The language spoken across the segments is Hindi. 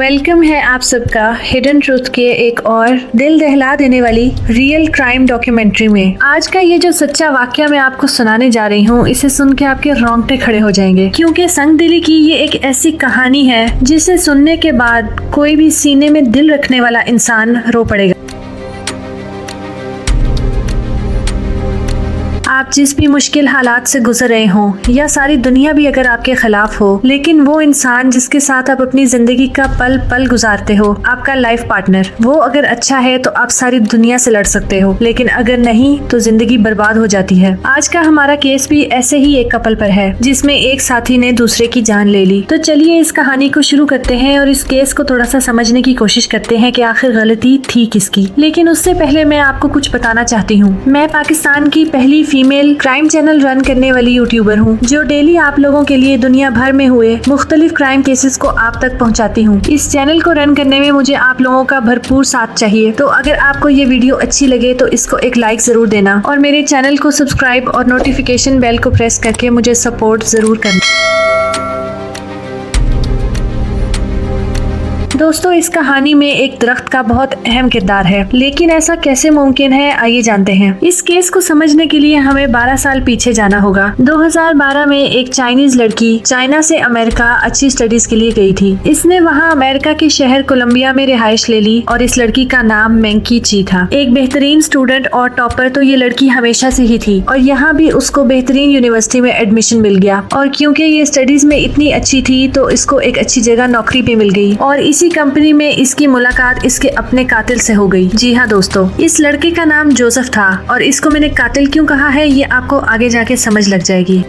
वेलकम है आप सबका हिडन ट्रूथ के एक और दिल दहला देने वाली रियल क्राइम डॉक्यूमेंट्री में। आज का ये जो सच्चा वाकया मैं आपको सुनाने जा रही हूँ, इसे सुन के आपके रोंगटे खड़े हो जाएंगे, क्योंकि संगदिली की ये एक ऐसी कहानी है जिसे सुनने के बाद कोई भी सीने में दिल रखने वाला इंसान रो पड़ेगा। आप जिस भी मुश्किल हालात से गुजर रहे हों या सारी दुनिया भी अगर आपके खिलाफ हो, लेकिन वो इंसान जिसके साथ आप अपनी जिंदगी का पल पल गुजारते हो, आपका लाइफ पार्टनर, वो अगर अच्छा है तो आप सारी दुनिया से लड़ सकते हो, लेकिन अगर नहीं तो जिंदगी बर्बाद हो जाती है। आज का हमारा केस भी ऐसे ही एक कपल पर है जिसमें एक साथी ने दूसरे की जान ले ली। तो चलिए इस कहानी को शुरू करते हैं और इस केस को थोड़ा सा समझने की कोशिश करते हैं कि आखिर गलती थी किसकी। लेकिन उससे पहले मैं आपको कुछ बताना चाहती हूँ। मैं पाकिस्तान की पहली फीमेल क्राइम चैनल रन करने वाली यूट्यूबर हूँ, जो डेली आप लोगों के लिए दुनिया भर में हुए मुख्तलिफ क्राइम केसेस को आप तक पहुँचाती हूँ। इस चैनल को रन करने में मुझे आप लोगों का भरपूर साथ चाहिए। तो अगर आपको ये वीडियो अच्छी लगे तो इसको एक लाइक जरूर देना और मेरे चैनल को सब्सक्राइब और नोटिफिकेशन बेल को प्रेस करके मुझे सपोर्ट जरूर करना। दोस्तों, इस कहानी में एक दरख्त का बहुत अहम किरदार है, लेकिन ऐसा कैसे मुमकिन है, आइए जानते हैं। इस केस को समझने के लिए हमें 12 साल पीछे जाना होगा। 2012 में एक चाइनीज लड़की चाइना से अमेरिका अच्छी स्टडीज के लिए गई थी। इसने वहां अमेरिका के शहर कोलंबिया में रिहाइश ले ली और इस लड़की का नाम मैंकी ची था। एक बेहतरीन स्टूडेंट और टॉपर तो ये लड़की हमेशा से ही थी और यहाँ भी उसको बेहतरीन यूनिवर्सिटी में एडमिशन मिल गया। और क्योंकि ये स्टडीज में इतनी अच्छी थी तो इसको एक अच्छी जगह नौकरी भी मिल गई और इसी कंपनी में इसकी मुलाकात इसके अपने कातिल से हो गई। जी हाँ दोस्तों, इस लड़के का नाम जोसेफ था और इसको मैंने कातिल क्यों कहा है ये आपको आगे जाके समझ लग जाएगी।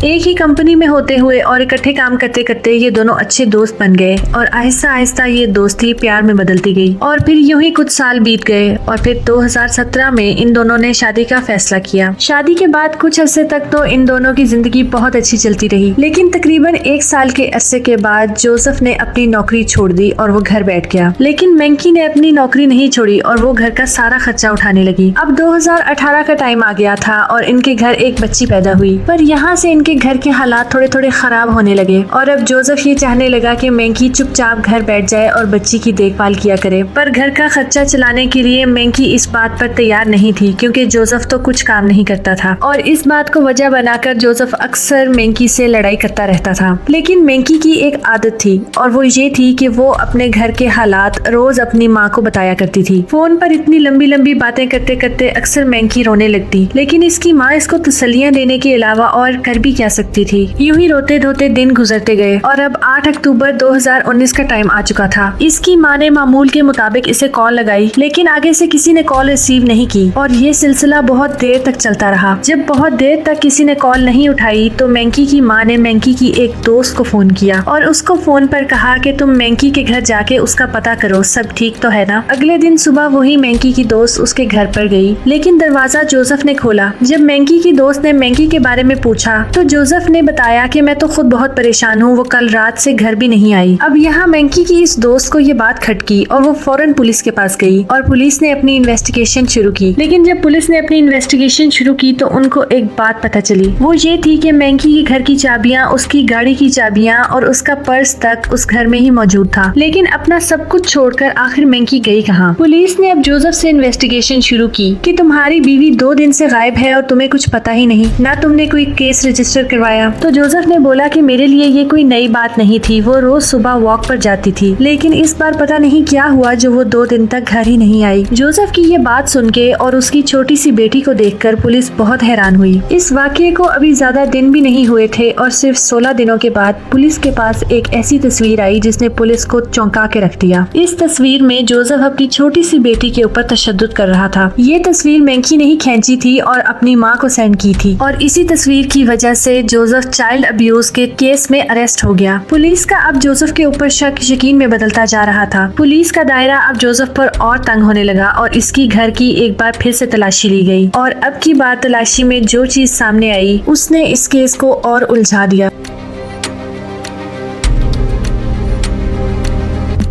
एक ही कंपनी में होते हुए और इकट्ठे काम करते करते ये दोनों अच्छे दोस्त बन गए और आहिस्ता आहिस्ता ये दोस्ती प्यार में बदलती गई। और फिर यूं ही कुछ साल बीत गए और फिर 2017 में इन दोनों ने शादी का फैसला किया। शादी के बाद कुछ अरसे तक तो इन दोनों की जिंदगी बहुत अच्छी चलती रही, लेकिन तकरीबन 1 साल के अरसे के बाद जोसेफ ने अपनी नौकरी छोड़ दी और वो घर बैठ गया। लेकिन मैंकी ने अपनी नौकरी नहीं छोड़ी और वो घर का सारा खर्चा उठाने लगी। अब 2018 का टाइम आ गया था और इनके घर एक बच्ची पैदा हुई, पर यहाँ से इनके घर के हालात थोड़े थोड़े खराब होने लगे और अब जोसेफ ये चाहने लगा कि मैंकी चुपचाप घर बैठ जाए और बच्ची की देखभाल किया करे। पर घर का खर्चा चलाने के लिए मैंकी इस बात पर तैयार नहीं थी, क्योंकि जोसेफ तो कुछ काम नहीं करता था और इस बात को वजह बनाकर जोसेफ अक्सर मैंकी से लड़ाई करता रहता था। लेकिन मैंकी की एक आदत थी और वो ये थी कि वो अपने घर के हालात रोज अपनी माँ को बताया करती थी। फोन पर इतनी लंबी लंबी बातें करते करते अक्सर मैंकी रोने लगती, लेकिन इसकी माँ इसको तसल्लियाँ देने के अलावा और कर भी क्या सकती थी। यूं ही रोते धोते दिन गुजरते गए और अब 8 अक्टूबर 2019 का टाइम आ चुका था। इसकी माँ ने मामूल के मुताबिक इसे कॉल लगाई, लेकिन आगे से किसी ने कॉल रिसीव नहीं की और ये सिलसिला बहुत देर तक चलता रहा। जब बहुत देर तक किसी ने कॉल नहीं उठाई तो मैंकी की माँ ने मैंकी की एक दोस्त को फोन किया और उसको फोन पर कहा कि तुम मैंकी के घर जाके उसका पता करो, सब ठीक तो है ना। अगले दिन सुबह वही मैंकी की दोस्त उसके घर पर गई, लेकिन दरवाजा जोसेफ ने खोला। जब मैंकी की दोस्त ने मैंकी के बारे में पूछा तो जोसेफ ने बताया कि मैं तो खुद बहुत परेशान हूँ, वो कल रात से घर भी नहीं आई। अब यहाँ मैंकी की इस दोस्त को ये बात खटकी और वो फौरन पुलिस के पास गई और पुलिस ने अपनी इन्वेस्टिगेशन शुरू की। लेकिन जब पुलिस ने अपनी इन्वेस्टिगेशन शुरू की तो उनको एक बात पता चली, वो ये थी कि मैंकी के घर की चाबियाँ, उसकी गाड़ी की चाबियाँ और उसका पर्स तक उस घर में ही मौजूद था। लेकिन अपना सब कुछ छोड़कर आखिर मैंकी गई कहाँ? पुलिस ने अब जोसेफ से इन्वेस्टिगेशन शुरू की कि तुम्हारी बीवी 2 दिन से गायब है और तुम्हें कुछ पता ही नहीं, ना तुमने कोई केस रजिस्टर करवाया। तो जोसेफ ने बोला कि मेरे लिए ये कोई नई बात नहीं थी, वो रोज सुबह वॉक पर जाती थी, लेकिन इस बार पता नहीं क्या हुआ जो वो 2 दिन तक घर ही नहीं आई। जोसेफ की ये बात सुन के और उसकी छोटी सी बेटी को देखकर पुलिस बहुत हैरान हुई। इस वाकये को अभी ज्यादा दिन भी नहीं हुए थे और सिर्फ 16 दिनों के बाद पुलिस के पास एक ऐसी तस्वीर आई जिसने पुलिस को चौंका के रख दिया। इस तस्वीर में जोसेफ अपनी छोटी सी बेटी के ऊपर तशद्दुद कर रहा था। ये तस्वीर मैंकी ने ही खींची थी और अपनी माँ को सेंड की थी और इसी तस्वीर की वजह से जोसेफ चाइल्ड अब्यूज के केस में अरेस्ट हो गया। पुलिस का अब जोसेफ के ऊपर शक यकीन में बदलता जा रहा था। पुलिस का दायरा अब जोसेफ पर और तंग होने लगा और इसकी घर की एक बार फिर से तलाशी ली गई और अब की बार तलाशी में जो चीज सामने आई उसने इस केस को और उलझा दिया।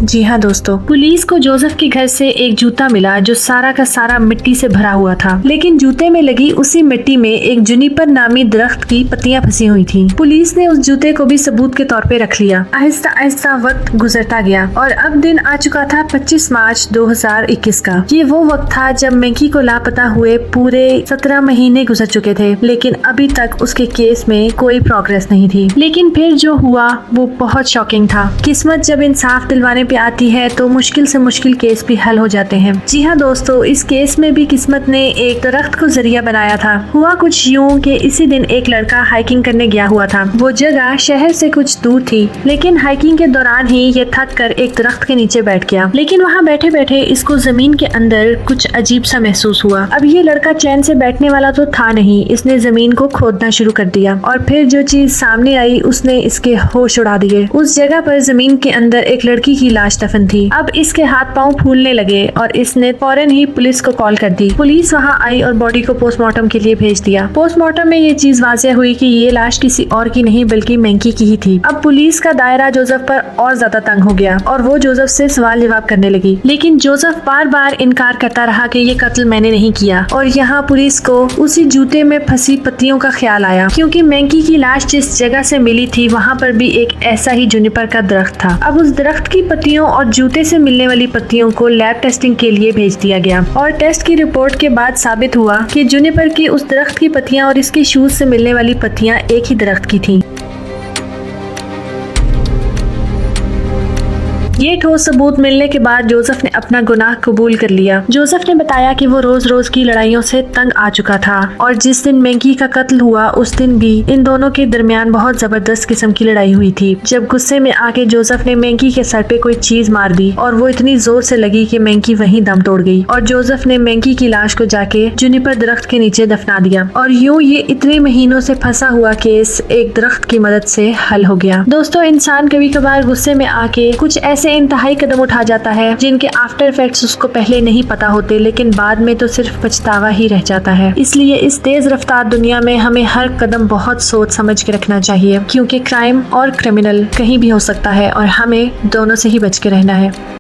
जी हाँ दोस्तों, पुलिस को जोसेफ के घर से एक जूता मिला जो सारा का सारा मिट्टी से भरा हुआ था, लेकिन जूते में लगी उसी मिट्टी में एक जुनिपर नामी दरख्त की पत्तियां फंसी हुई थी। पुलिस ने उस जूते को भी सबूत के तौर पे रख लिया। आहिस्ता आहिस्ता वक्त गुजरता गया और अब दिन आ चुका था 25 मार्च 2021 का। ये वो वक्त था जब मैंकी को लापता हुए पूरे 17 महीने गुजर चुके थे, लेकिन अभी तक उसके केस में कोई प्रोग्रेस नहीं थी। लेकिन फिर जो हुआ वो बहुत शॉकिंग था। किस्मत जब इंसाफ दिलवाने पे आती है तो मुश्किल से मुश्किल केस भी हल हो जाते हैं। जी हाँ दोस्तों, इस केस में भी किस्मत ने एक दरख्त को जरिया बनाया था। हुआ कुछ यूं कि इसी दिन एक लड़का हाइकिंग करने गया हुआ था। वो जगह शहर से कुछ दूर थी, लेकिन हाइकिंग के दौरान ही ये थक कर एक दरख्त के नीचे बैठ गया। लेकिन वहाँ बैठे बैठे इसको जमीन के अंदर कुछ अजीब सा महसूस हुआ। अब ये लड़का चैन से बैठने वाला तो था नहीं, इसने जमीन को खोदना शुरू कर दिया और फिर जो चीज सामने आई उसने इसके होश उड़ा दिए। उस जगह पर जमीन के अंदर एक लड़की की लाश दफन थी। अब इसके हाथ पांव फूलने लगे और इसने फौरन ही पुलिस को कॉल कर दी। पुलिस वहां आई और बॉडी को पोस्टमार्टम के लिए भेज दिया। पोस्टमार्टम में ये चीज वाज़ेह हुई कि ये लाश किसी और की नहीं बल्कि मैंकी की ही थी। अब पुलिस का दायरा जोसेफ पर और ज्यादा तंग हो गया और वो जोसेफ से सवाल जवाब करने लगी, लेकिन जोसेफ बार बार इनकार करता रहा कि ये कत्ल मैंने नहीं किया। और यहाँ पुलिस को उसी जूते में फंसी पत्तियों का ख्याल आया, क्योंकि मैंकी की लाश जिस जगह से मिली थी वहाँ पर भी एक ऐसा ही जुनिपर का दरख्त था। अब उस दरख्त की पत्तियों और जूते से मिलने वाली पत्तियों को लैब टेस्टिंग के लिए भेज दिया गया और टेस्ट की रिपोर्ट के बाद साबित हुआ कि जुनिपर की उस दरख्त की पत्तियां और इसके शूज से मिलने वाली पत्तियां एक ही दरख्त की थीं। ये ठोस सबूत मिलने के बाद जोसेफ ने अपना गुनाह कबूल कर लिया। जोसेफ ने बताया कि वो रोज रोज की लड़ाइयों से तंग आ चुका था और जिस दिन मैंकी का कत्ल हुआ उस दिन भी इन दोनों के दरमियान बहुत जबरदस्त किस्म की लड़ाई हुई थी। जब गुस्से में आके जोसेफ ने मैंकी के सर पे कोई चीज मार दी और वो इतनी जोर से लगी कि मैंकी वहीं दम तोड़ गई और जोसेफ ने मैंकी की लाश को जाके जुनिपर दरख्त के नीचे दफना दिया और यूं ये इतने महीनों से फंसा हुआ केस एक दरख्त की मदद से हल हो गया। दोस्तों, इंसान कभी कभार गुस्से में आके कुछ ऐसे इंतहाई कदम उठा जाता है जिनके आफ्टर इफेक्ट्स उसको पहले नहीं पता होते, लेकिन बाद में तो सिर्फ पछतावा ही रह जाता है। इसलिए इस तेज रफ्तार दुनिया में हमें हर कदम बहुत सोच समझ के रखना चाहिए, क्योंकि क्राइम और क्रिमिनल कहीं भी हो सकता है और हमें दोनों से ही बच के रहना है।